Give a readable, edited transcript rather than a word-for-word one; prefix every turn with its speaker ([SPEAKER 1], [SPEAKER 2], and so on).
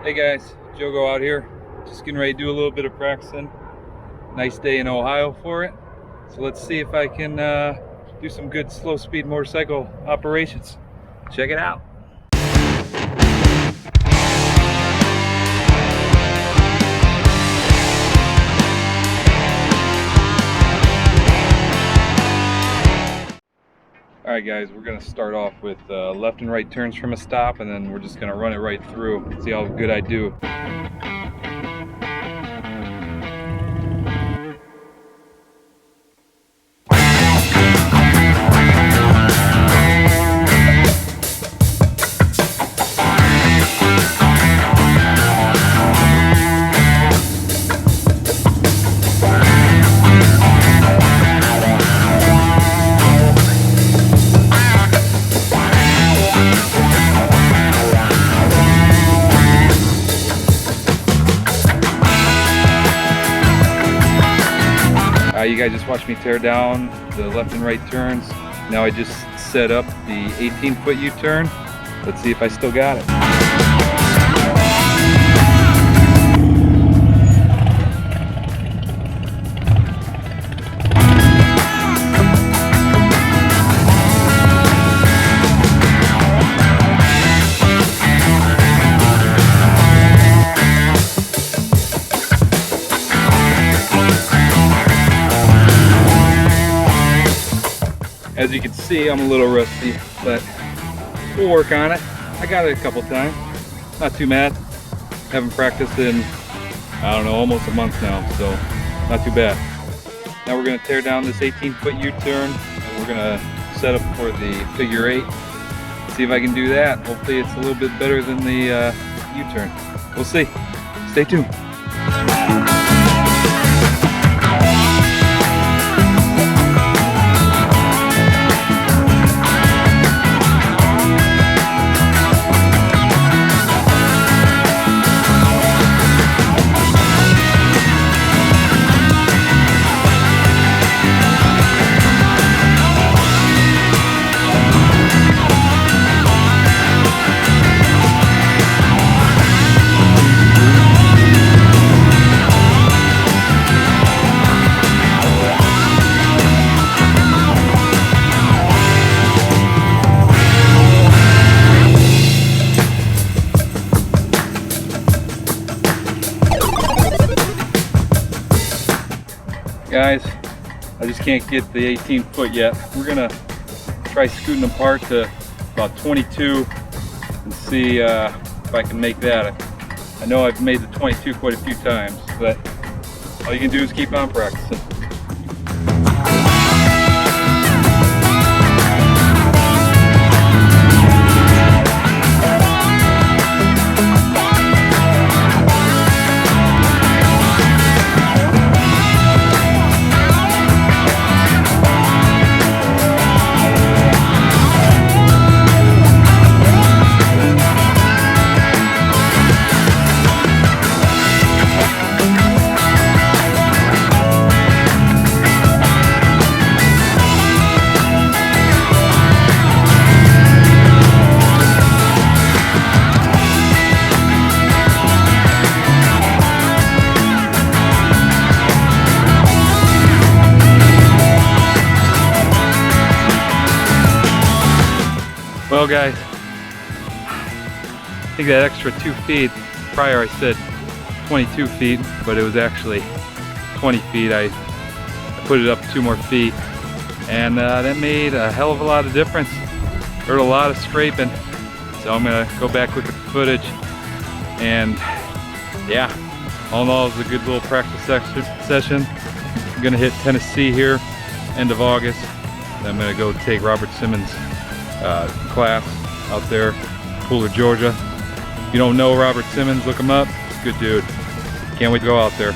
[SPEAKER 1] Hey guys, Jogo out here. Just getting ready to do a little bit of practicing. Nice day in Ohio for it. So let's see if I can do some good slow speed motorcycle operations. Check it out. Alright guys, we're going to start off with left and right turns from a stop, and then we're just going to run it right through, see how good I do. You guys just watched me tear down the left and right turns. Now I just set up the 18-foot U-turn. Let's see if I still got it. As you can see, I'm a little rusty, but we'll work on it. I got it a couple times. Not too mad. Haven't practiced in, I don't know, almost a month now, so not too bad. Now we're going to tear down this 18-foot U-turn, and we're going to set up for the figure 8. See if I can do that. Hopefully it's a little bit better than the U-turn. We'll see. Stay tuned. Guys, I just can't get the 18-foot yet. We're gonna try scooting apart to about 22 and see if I can make that. I know I've made the 22 quite a few times, but all you can do is keep on practicing. Well guys, I think that extra 2 feet, prior I said 22 feet, but it was actually 20 feet. I put it up 2 more feet, and that made a hell of a lot of difference. Heard a lot of scraping, so I'm gonna go back, look at the footage, and yeah, all in all, it was a good little practice session. I'm gonna hit Tennessee here, end of August. Then I'm gonna go take Robert Simmons' class out there, Pooler, Georgia. If you don't know Robert Simmons, look him up. He's a good dude. Can't wait to go out there.